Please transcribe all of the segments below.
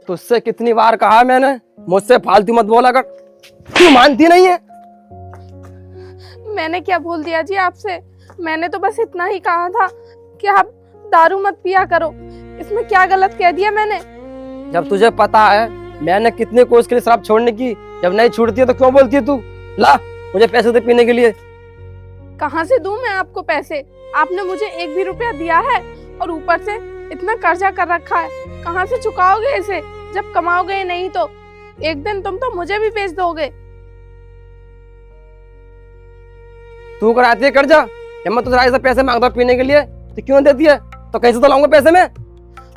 तुझसे कितनी बार कहा मैंने, मुझसे फालतू मत बोला कर। तू मानती नहीं है। मैंने क्या बोल दिया जी आपसे? मैंने तो बस इतना ही कहा था कि आप दारू मत पिया करो। इसमें क्या गलत कह दिया मैंने? जब तुझे पता है मैंने कितनी कोशिश की शराब छोड़ने की, जब नहीं छूटती है तो क्यों बोलती है तू? ला मुझे पैसे दे पीने के लिए। कहाँ से दूं मैं आपको पैसे? आपने मुझे एक भी रुपया दिया है और ऊपर से इतना कर्जा कर रखा है। कहाँ से चुकाओगे इसे? जब कमाओगे नहीं तो एक दिन तुम तो मुझे भी बेच दोगे। तू कराती है कर्जा? जब मैं तुझे ऐसे पैसे मांगता हूँ पीने के लिए तो क्यों देती है? तो कैसे तो लाऊंगा पैसे में?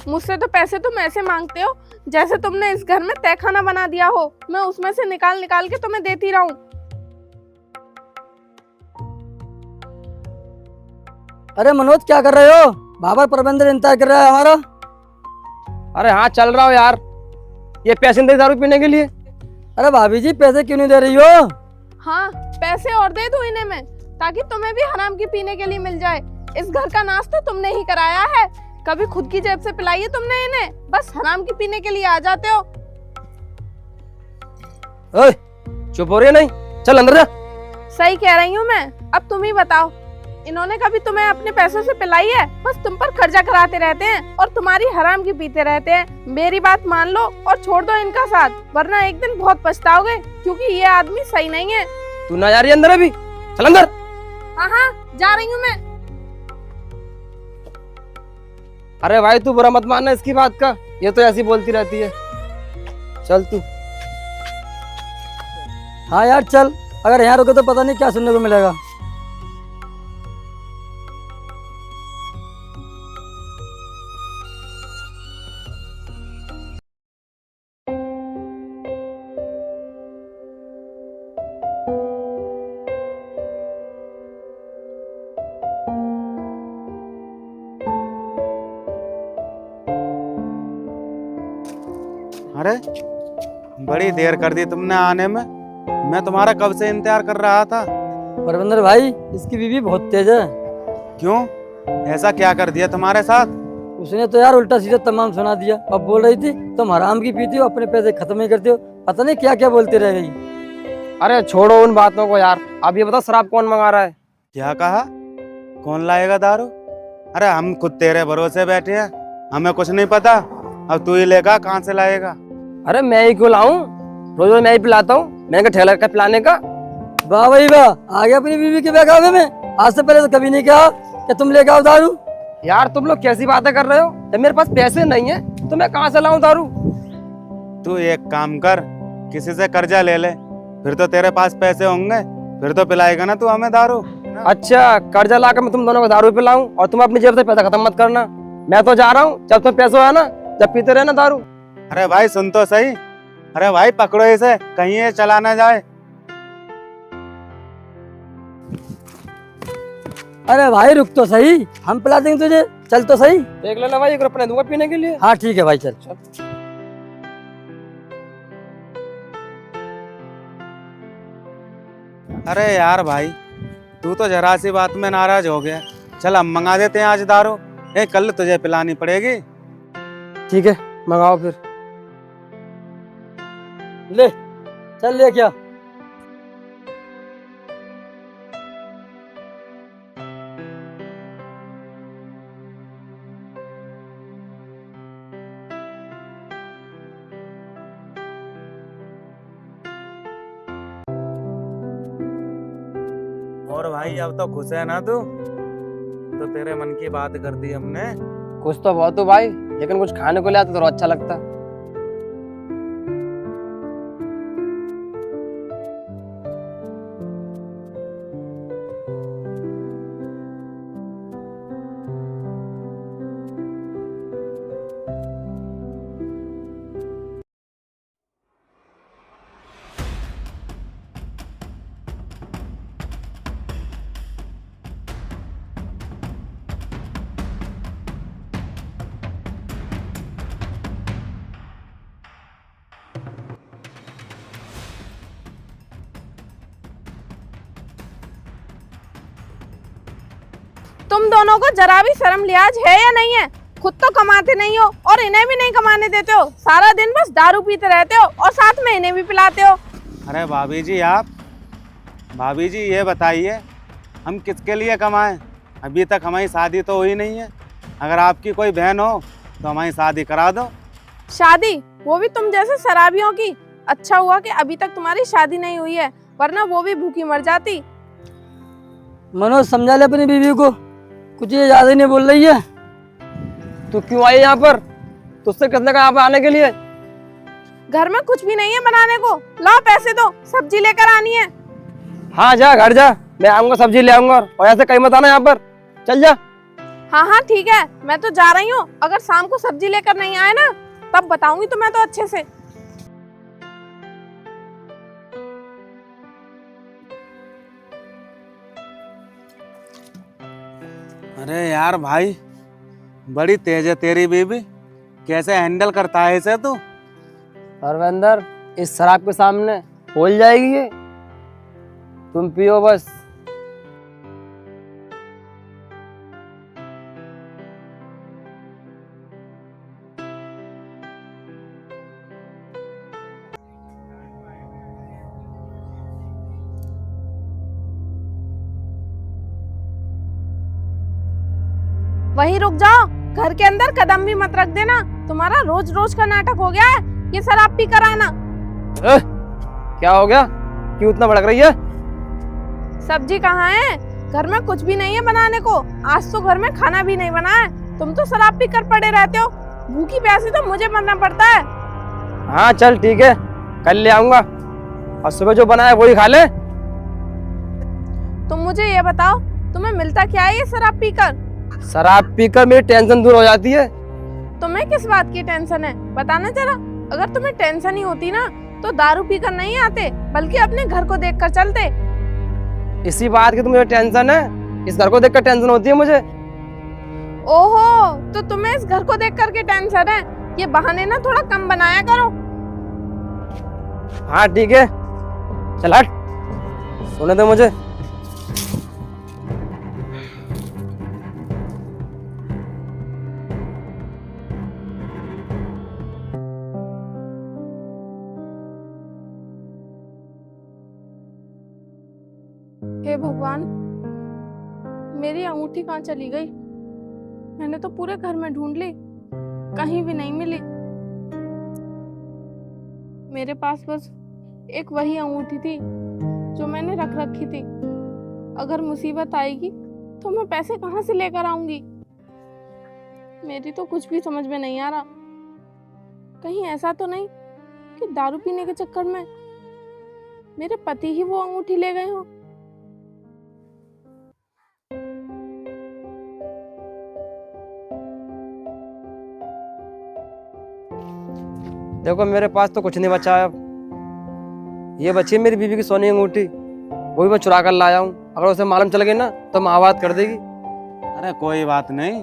मुझसे तो पैसे तुम ऐसे मांगते हो जैसे तुमने इस घर में तहखाना बना दिया हो। मैं उसमें से निकाल निकाल के तुम्हें देती रहूं। अरे मनोज क्या कर रहे हो? बाबर प्रबंधन इंतजार कर रहा है हमारा। अरे हाँ चल रहा हो यार। ये पैसे नहीं दे दारू पीने के लिए? अरे भाभी जी पैसे क्यों नहीं दे रही हो? हाँ पैसे और दे दूं इन्हें मैं, ताकि तुम्हें भी हराम की पीने के लिए मिल जाए। इस घर का नाश्ता तुमने ही कराया है, कभी खुद की जेब से पिलाई है तुमने इन्हें? बस हराम की पीने के लिए आ जाते हो। ओए चुप हो रही है नहीं? चल अंदर जा। सही कह रही हूँ मैं। अब तुम ही बताओ, इन्होंने कभी तुम्हें अपने पैसों से पिलाई है? बस तुम पर खर्चा कराते रहते हैं और तुम्हारी हराम की पीते रहते हैं। मेरी बात मान लो और छोड़ दो इनका साथ, वरना एक दिन बहुत पछताओगे, क्योंकि ये आदमी सही नहीं है। तू ना जा रही है अंदर अभी? चल अंदर। हाँ हाँ जा रही हूँ मैं। अरे भाई तू बुरा मत मानना इसकी बात का, ये तो ऐसी बोलती रहती है। चल तू। हाँ यार चल, अगर यहाँ रुके तो पता नहीं क्या सुनने को मिलेगा। अरे बड़ी देर कर दी तुमने आने में। मैं तुम्हारा कब से इंतजार कर रहा था। प्रबंधन भाई इसकी बीवी बहुत तेज है। क्यों, ऐसा क्या कर दिया तुम्हारे साथ? उसने तो यार उल्टा सीधा तमाम सुना दिया। अब बोल रही थी तुम हराम की पीती हो, अपने पैसे खत्म नहीं करते हो, पता नहीं क्या क्या बोलती रह गई। अरे छोड़ो उन बातों को यार, अब ये बता शराब कौन मंगा रहा है? क्या कहा? कौन लाएगा दारू? अरे हम खुद तेरे भरोसे बैठे हैं, हमें कुछ नहीं पता। अब तू ही लेगा, कहाँ से लाएगा? अरे मैं ही क्यों लाऊं? रोज रोज मैं ही पिलाता हूँ। मैंने कहा ठेला का पिलाने का। वाह भाई वाह, आ गया अपनी बीवी के बहकावे में। आज से पहले तो कभी नहीं कहा कि तुम लेके आओ दारू। यार तुम लोग कैसी बातें कर रहे हो? जब मेरे पास पैसे नहीं है तो मैं कहाँ से लाऊं दारू? तू एक काम कर, किसी से कर्जा ले ले, फिर तो तेरे पास पैसे होंगे, फिर तो पिलाएगा ना तू हमें दारू। अच्छा कर्जा लाकर मैं तुम दोनों को दारू पिलाऊं और तुम अपनी जेब से पैसा खत्म मत करना। मैं तो जा रहा हूँ, जब तुम पैसे है ना जब पीते रहना दारू। अरे भाई सुन तो सही। अरे भाई पकड़ो इसे, कहीं ये चला ना जाए। अरे भाई रुक तो सही, हम पिला देंगे तुझे, चल तो सही। देख लेना भाई, एक रुपया दूंगा पीने के लिए। हाँ ठीक है भाई चल। अरे यार भाई तू तो जरा सी बात में नाराज हो गया। चल हम मंगा देते हैं आज दारू, कल तुझे पिलानी पड़ेगी। ठीक है मंगाओ फिर। ले चल ले क्या। और भाई अब तो खुश है ना तू? तो तेरे मन की बात कर दी हमने। कुछ तो बहुत हो भाई, लेकिन कुछ खाने को ले आते तो अच्छा लगता। तुम दोनों को जरा भी शर्म लिहाज है या नहीं है? खुद तो कमाते नहीं हो और इन्हें भी नहीं कमाने देते हो। सारा दिन बस दारू पीते रहते हो और साथ में इन्हें भी पिलाते हो। अरे भाभी जी भाभी जी ये बताइए हम किसके लिए कमाएं? अभी तक हमारी शादी तो हुई नहीं है। अगर आपकी कोई बहन हो तो हमारी शादी करा दो। शादी, वो भी तुम जैसे शराबियों की। अच्छा हुआ कि अभी तक तुम्हारी शादी नहीं हुई है, वरना वो भी भूखी मर जाती। मनोज समझा ले अपनी बीवी को, कुछ ये ज्यादा ही नहीं बोल रही है। तू क्यों आई यहाँ पर? तुझसे किसने कहा यहाँ पर आने के लिए? घर में कुछ भी नहीं है बनाने को। लाओ पैसे दो, सब्जी लेकर आनी है। हाँ जा, घर जा, मैं आऊंगा सब्जी ले आऊंगा। और ऐसे कहीं मत आना यहाँ पर, चल जा। हाँ हाँ ठीक है, मैं तो जा रही हूँ। अगर शाम को सब्जी लेकर नहीं आए ना, तब बताऊंगी तुम्हें तो अच्छे से। अरे यार भाई, बड़ी तेज है तेरी बीबी। कैसे हैंडल करता है इसे तू? परवेंदर, इस शराब के सामने बोल जाएगी ये। तुम पियो बस। वहीं रुक जाओ, घर के अंदर कदम भी मत रख देना। तुम्हारा रोज रोज का नाटक हो गया है ये शराब पी कर आना। क्या हो गया? क्यों इतना भड़क रही है? सब्जी कहाँ है? घर में कुछ भी नहीं है बनाने को। आज तो घर में खाना भी नहीं बना है। तुम तो शराब पी कर पड़े रहते हो। भूखी प्यासी तो मुझे मरना पड़ता है। हाँ चल ठीक है, कल ले आऊंगा और सुबह जो बनाया वही खा ले। तुम मुझे ये बताओ, तुम्हें मिलता क्या है ये शराब पीकर? शराब पीकर मेरी टेंशन दूर हो जाती है। तुम्हें किस बात की टेंशन है, बताना जरा। अगर तुम्हें टेंशन ही होती ना, तो दारू पीकर नहीं आते, बल्कि अपने घर को देखकर चलते। इसी बात की तो मुझे टेंशन है। इस घर को देखकर टेंशन होती है मुझे। ओहो, तो तुम्हें इस घर को देख करके टेंशन है। ये बहाने ना थोड़ा कम बनाया करो। हाँ ठीक है, चल हट, सोने दे मुझे। हे भगवान, मेरी अंगूठी कहाँ चली गई? मैंने तो पूरे घर में ढूंढ ली, कहीं भी नहीं मिली। मेरे पास बस एक वही अंगूठी थी जो मैंने रख रखी थी। अगर मुसीबत आएगी तो मैं पैसे कहाँ से लेकर आऊंगी? मेरी तो कुछ भी समझ में नहीं आ रहा। कहीं ऐसा तो नहीं कि दारू पीने के चक्कर में मेरे पति ही वो अंगूठी ले गए हों। देखो मेरे पास तो कुछ नहीं बचा है अब। ये बची है मेरी बीवी की सोने की अंगूठी, वो भी मैं चुरा कर लाया हूँ। अगर उसे मालूम चल गई ना तो महावात कर देगी। अरे कोई बात नहीं,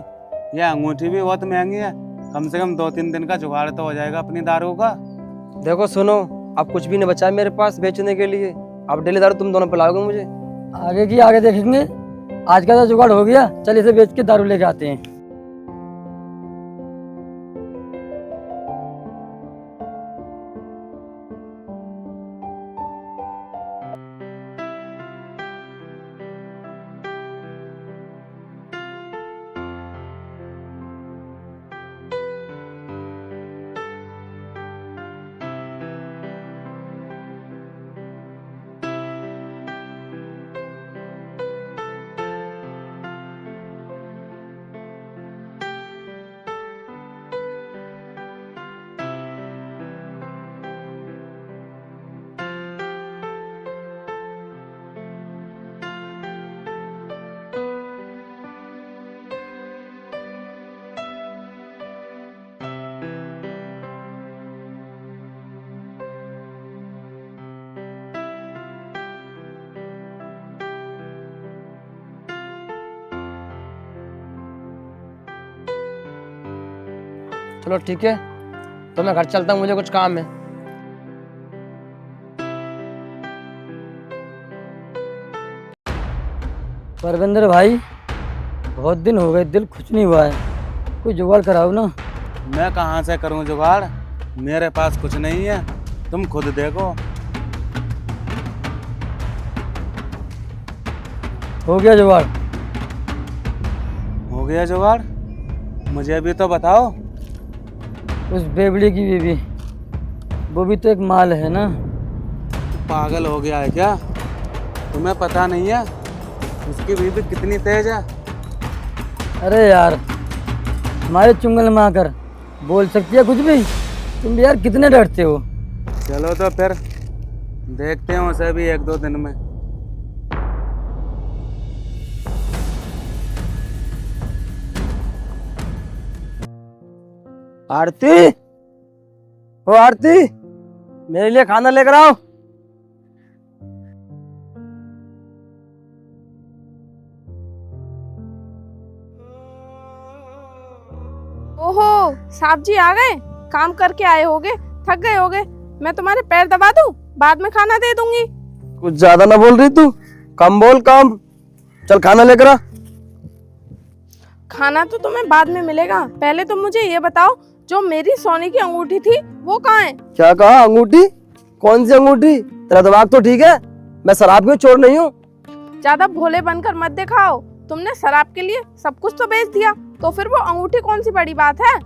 ये अंगूठी भी बहुत महंगी है। कम से कम 2-3 दिन का जुगाड़ तो हो जाएगा अपनी दारू का। देखो सुनो, अब कुछ भी नहीं बचा है मेरे पास बेचने के लिए। अब डेली दारू तुम दोनों पिलाओगे मुझे। आगे की आगे देखेंगे। आज का तो जुगाड़ हो गया, चल इसे बेच के दारू लेके आते हैं। चलो ठीक है, तो मैं घर चलता हूँ, मुझे कुछ काम है। परविंदर भाई, बहुत दिन हो गए, दिल खुश नहीं हुआ है। कोई जुगाड़ कराओ ना। मैं कहाँ से करूँ जुगाड़, मेरे पास कुछ नहीं है, तुम खुद देखो। हो गया जुगाड़? हो गया जुगाड़? मुझे भी तो बताओ। उस बेबड़ी की बीवी, वो भी तो एक माल है ना। पागल हो गया है क्या? तुम्हें पता नहीं है उसकी बीवी कितनी तेज है? अरे यार, हमारे चुंगल में आकर बोल सकती है कुछ भी? तुम भी यार कितने डरते हो। चलो तो फिर देखते हैं उसे भी 1-2 दिन में। आरती, ओ आरती, मेरे लिए खाना लेकर आओ। ओहो, साहब जी आ गए। काम करके आए होगे, थक गए होगे। मैं तुम्हारे पैर दबा दूं, बाद में खाना दे दूंगी। कुछ ज्यादा ना बोल रही तू, कम बोल कम। चल खाना लेकर आ। खाना तो तुम्हें बाद में मिलेगा, पहले तुम मुझे ये बताओ, जो मेरी सोने की अंगूठी थी वो कहाँ है? क्या कहा? अंगूठी? कौन सी अंगूठी? तेरा दिमाग तो ठीक है? मैं शराब की चोर नहीं हूँ। ज्यादा भोले बनकर मत दिखाओ। तुमने शराब के लिए सब कुछ तो बेच दिया, तो फिर वो अंगूठी कौन सी बड़ी बात है?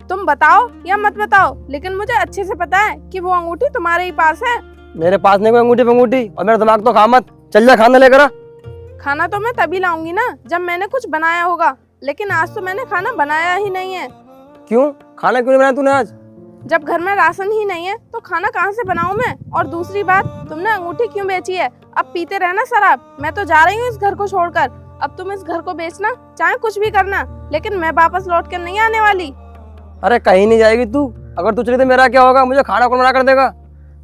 तुम बताओ या मत बताओ, लेकिन मुझे अच्छे से पता है कि वो अंगूठी तुम्हारे ही पास है। मेरे पास नहीं कोई अंगूठी, और मेरा दिमाग तो खा मत। चल जा खाना लेकर आ। खाना तो मैं तभी लाऊंगी ना जब मैंने कुछ बनाया होगा, लेकिन आज तो मैंने खाना बनाया ही नहीं है। क्यों? खाना क्यों नहीं बनाया तूने आज? जब घर में राशन ही नहीं है तो खाना कहाँ से बनाऊं मैं? और दूसरी बात, तुमने अंगूठी क्यों बेची है? अब पीते रहना शराब। मैं तो जा रही हूँ इस घर को छोड़कर। अब तुम इस घर को बेचना चाहे कुछ भी करना, लेकिन मैं वापस लौट कर नहीं आने वाली। अरे कहीं नहीं जाएगी तू। अगर तू चली तो मेरा क्या होगा? मुझे खाना कौन बना कर देगा?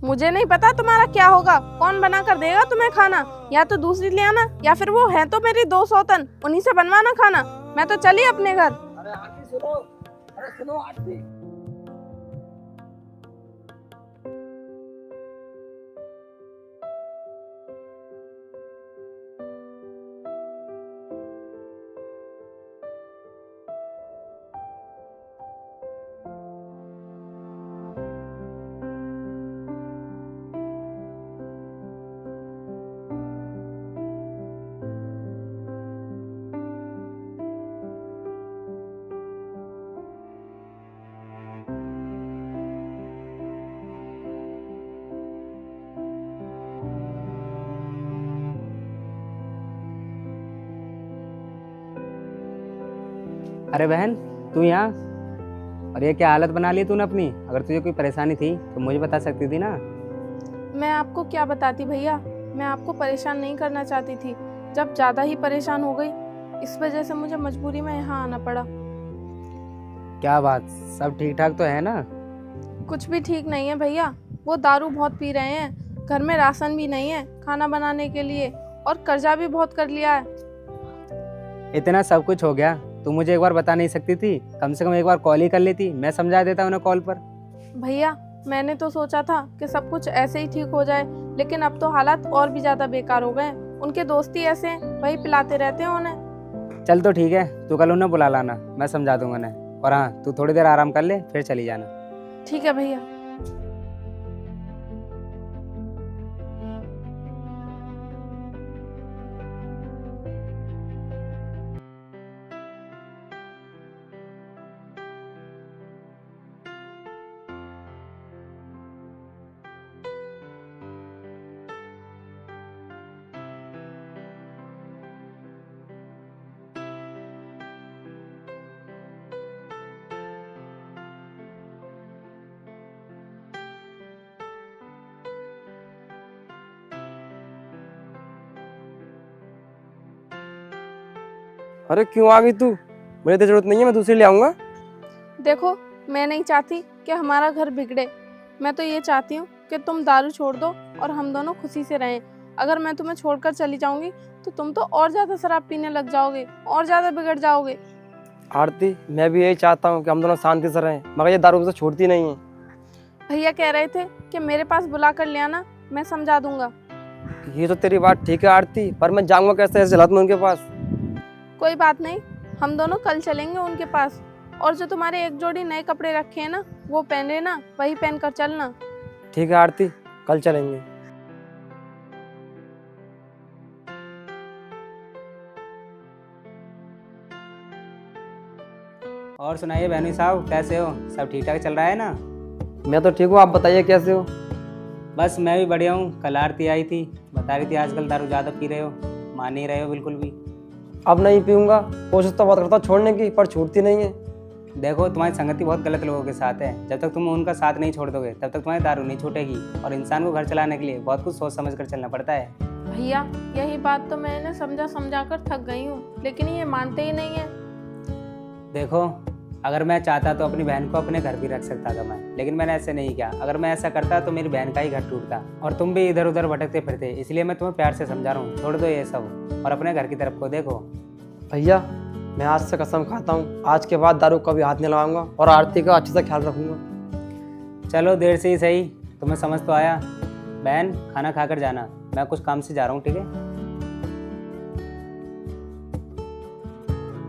मुझे नहीं पता तुम्हारा क्या होगा, कौन बना कर देगा तुम्हें खाना। या तो दूसरी ले आना, या फिर वो है तो मेरी 2 सौतन, उन्हीं से बनवाना खाना। मैं तो चली अपने घर। अरे आरती सुनो, अरे सुनो आरती। अरे बहन, तू यहाँ? और ये क्या हालत बना ली तूने अपनी? अगर तुझे कोई परेशानी थी तो मुझे बता सकती थी ना। मैं आपको क्या बताती भैया, मैं आपको परेशान नहीं करना चाहती थी। जब ज्यादा ही परेशान हो गई, इस वजह से मुझे मजबूरी में यहाँ आना पड़ा। क्या बात, सब ठीक ठाक तो है ना? कुछ भी ठीक नहीं है भैया। वो दारू बहुत पी रहे हैं, घर में राशन भी नहीं है खाना बनाने के लिए, और कर्जा भी बहुत कर लिया है। इतना सब कुछ हो गया, तू मुझे एक बार बता नहीं सकती थी? कम से कम एक बार कॉल ही कर लेती, मैं समझा देता उन्हें कॉल पर। भैया, मैंने तो सोचा था कि सब कुछ ऐसे ही ठीक हो जाए, लेकिन अब तो हालात और भी ज्यादा बेकार हो गए। उनके दोस्ती ऐसे हैं, वही पिलाते रहते हैं उन्हें। चल तो ठीक है, तू कल उन्हें बुला लाना, मैं समझा दूंगा उन्हें। और हाँ, तू थोड़ी देर आराम कर ले, फिर चली जाना। ठीक है भैया। अरे क्यों आ गई तू? मुझे तो जरूरत नहीं है, मैं दूसरी ले आऊंगा। देखो, मैं नहीं चाहती कि हमारा घर बिगड़े। मैं तो ये चाहती हूँ कि तुम दारू छोड़ दो और हम दोनों खुशी से रहें। अगर मैं तुम्हें छोड़कर चली जाऊंगी तो तुम तो और ज्यादा शराब पीने लग जाओगे, और ज्यादा बिगड़ जाओगे। आरती, मैं भी यही चाहता हूँ कि हम दोनों शांति से रहें, मगर ये दारू मुझसे छोड़ती नहीं है। भैया कह रहे थे कि मेरे पास बुला कर ले आना, मैं समझा दूंगा। ये तो तेरी बात ठीक है आरती, पर मैं जाऊंगा कैसे ऐसे हालत में उनके पास? कोई बात नहीं, हम दोनों कल चलेंगे उनके पास। और जो तुम्हारे एक जोड़ी नए कपड़े रखे हैं ना वो पहन लेना, वही पहन कर चलना। ठीक है आरती, कल चलेंगे। और सुनाइए बहनोई साहब, कैसे हो? सब ठीक ठाक चल रहा है ना? मैं तो ठीक हूँ, आप बताइए कैसे हो? बस मैं भी बढ़िया हूँ। कल आरती आई थी, बता रही थी आजकल दारू ज़्यादा पी रहे हो, मान नहीं रहे हो बिल्कुल भी। अब नहीं पीऊँगा, कोशिश तो बहुत करता छोड़ने की, पर छूटती नहीं है। देखो तुम्हारी संगति बहुत गलत लोगों के साथ है। जब तक तुम उनका साथ नहीं छोड़ दोगे तब तक तुम्हारी दारू नहीं छूटेगी। और इंसान को घर चलाने के लिए बहुत कुछ सोच समझ कर चलना पड़ता है। भैया यही बात तो मैंने समझा कर थक गई हूँ, लेकिन ये मानते ही नहीं है। देखो, अगर मैं चाहता तो अपनी बहन को अपने घर भी रख सकता था मैं, लेकिन मैंने ऐसे नहीं किया। अगर मैं ऐसा करता तो मेरी बहन का ही घर टूटता और तुम भी इधर उधर भटकते फिरते। इसलिए मैं तुम्हें प्यार से समझा रहा हूँ, छोड़ दो ये सब और अपने घर की तरफ को देखो। भैया मैं आज से कसम खाता हूँ, आज के बाद दारू कभी हाथ नहीं लगाऊंगा और आरती का अच्छे से ख्याल रखूंगा। चलो देर से ही सही, तुम्हें समझ तो आया। बहन खाना खाकर जाना, मैं कुछ काम से जा रहा हूँ, ठीक है?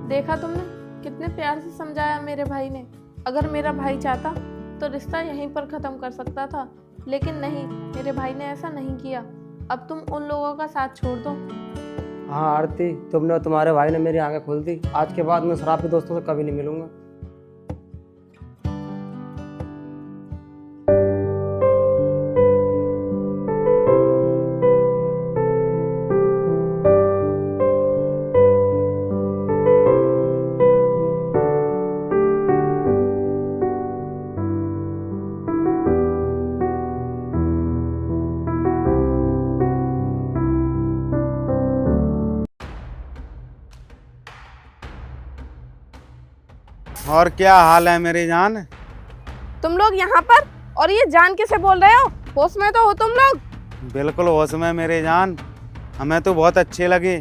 देखा तुमने कितने प्यार से समझाया मेरे भाई ने। अगर मेरा भाई चाहता तो रिश्ता यहीं पर ख़त्म कर सकता था, लेकिन नहीं, मेरे भाई ने ऐसा नहीं किया। अब तुम उन लोगों का साथ छोड़ दो। हाँ आरती, तुमने और तुम्हारे भाई ने मेरी आंखें खोल दी। आज के बाद मैं शराब के दोस्तों से कभी नहीं मिलूंगा। और क्या हाल है मेरी जान? तुम लोग यहाँ पर, और ये जान किसे बोल रहे हो? होश में तो हो तुम लोग? बिल्कुल होश में मेरी जान, हमें तो बहुत अच्छी लगी।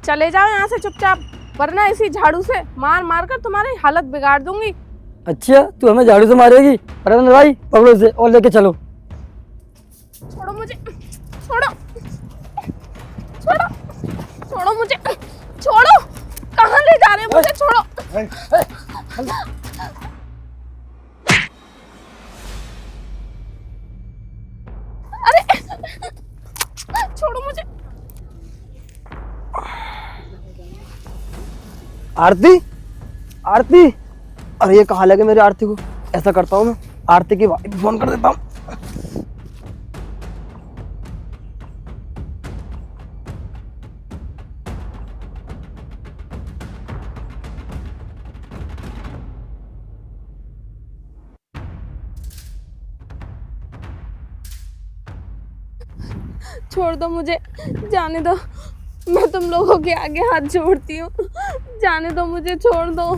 चले जाओ यहाँ से चुपचाप, वरना इसी झाड़ू से मार मार कर तुम्हारी हालत बिगाड़ दूंगी। अच्छा, तू हमें झाड़ू से मारेगी? अरे भाई पकड़ो इसे और लेके चलो। छोड़ो मुझे, छोड़ो, छोड़ो, छोड़ो मुझे, छोड़ो। कहाँ ले जा रहे हो मुझे? छोड़ो। अरे छोड़ो मुझे। आरती, आरती, अरे ये कहाँ लगे मेरी आरती को? ऐसा करता हूँ मैं, आरती की भाई फोन कर देता हूँ। छोड़ दो मुझे, जाने दो। मैं तुम लोगों के आगे हाथ जोड़ती हूँ, जाने दो मुझे, छोड़ दो।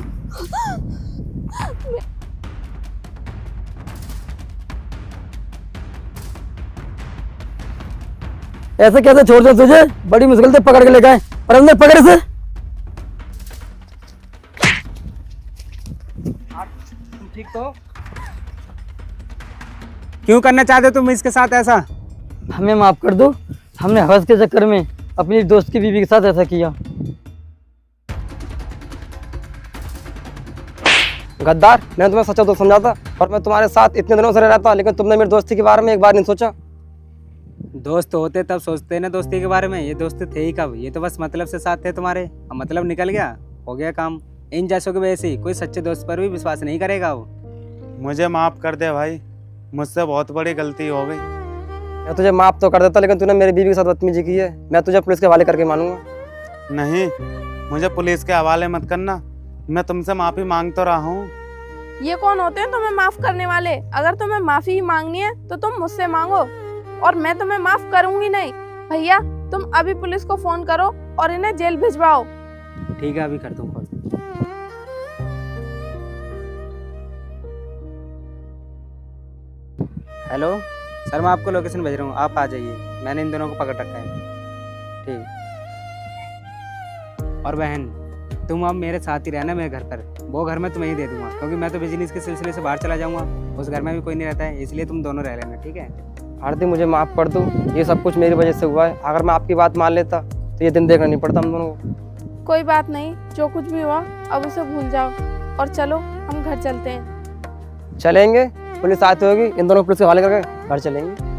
ऐसे कैसे छोड़ दो तुझे? बड़ी मुश्किल से पकड़ के लेके आए। और अंदर पकड़ से। तुम ठीक तो? क्यों करना चाहते हो तुम इसके साथ ऐसा? हमें माफ कर दो, हमने हवस के चक्कर में अपनी दोस्त की बीवी के साथ ऐसा किया। गद्दार, मैंने तुम्हें सच्चा दोस्त समझा था और मैं तुम्हारे साथ इतने दिनों से रह रहा था, लेकिन तुमने मेरी दोस्ती के बारे में एक बार नहीं सोचा। दोस्त होते तब सोचते ना दोस्ती के बारे में। ये दोस्त थे ही कब? ये तो बस मतलब से साथ थे तुम्हारे। अब मतलब निकल गया, हो गया काम। इन जैसों की वजह से कोई सच्चे दोस्त पर भी विश्वास नहीं करेगा वो। मुझे माफ़ कर दे भाई, मुझसे बहुत बड़ी गलती हो गई। मैं तुझे माफ तो कर देता, लेकिन तूने मेरी बीवी के साथ बदतमीजी की है। मैं तुझे पुलिस के हवाले करके मानूंगा। नहीं, मुझे पुलिस के हवाले मत करना, मैं तुमसे माफ़ी मांग तो रहा हूँ। ये कौन होते हैं तुम्हें माफ करने वाले? अगर तुम्हें माफी ही मांगनी है तो तुम मुझसे मांगो, और मैं तुम्हें माफ करूंगी नहीं। भैया तुम अभी पुलिस को फोन करो और इन्हें जेल भिजवाओ। ठीक है, अभी कर दूँ कॉल। हेलो सर, मैं आपको लोकेशन भेज रहा हूँ, आप आ जाइए। मैंने इन दोनों को पकड़ रखा है। ठीक। और बहन, तुम अब मेरे साथ ही रहना मेरे घर पर। वो घर मैं तुम्हें ही दे दूंगा, क्योंकि मैं तो बिजनेस के सिलसिले से बाहर चला जाऊंगा। उस घर में भी कोई नहीं रहता है, इसलिए तुम दोनों रह लेना, ठीक है? आरती, मुझे माफ कर दो, ये सब कुछ मेरी वजह से हुआ है। अगर मैं आपकी बात मान लेता तो ये दिन देखना नहीं पड़ता हम दोनों को। कोई बात नहीं, जो कुछ भी हुआ अब उसे भूल जाओ। और चलो हम घर चलते हैं। चलेंगे, पुलिस आती होगी, इन दोनों को पुलिस के हवाले करके घर चलेंगे।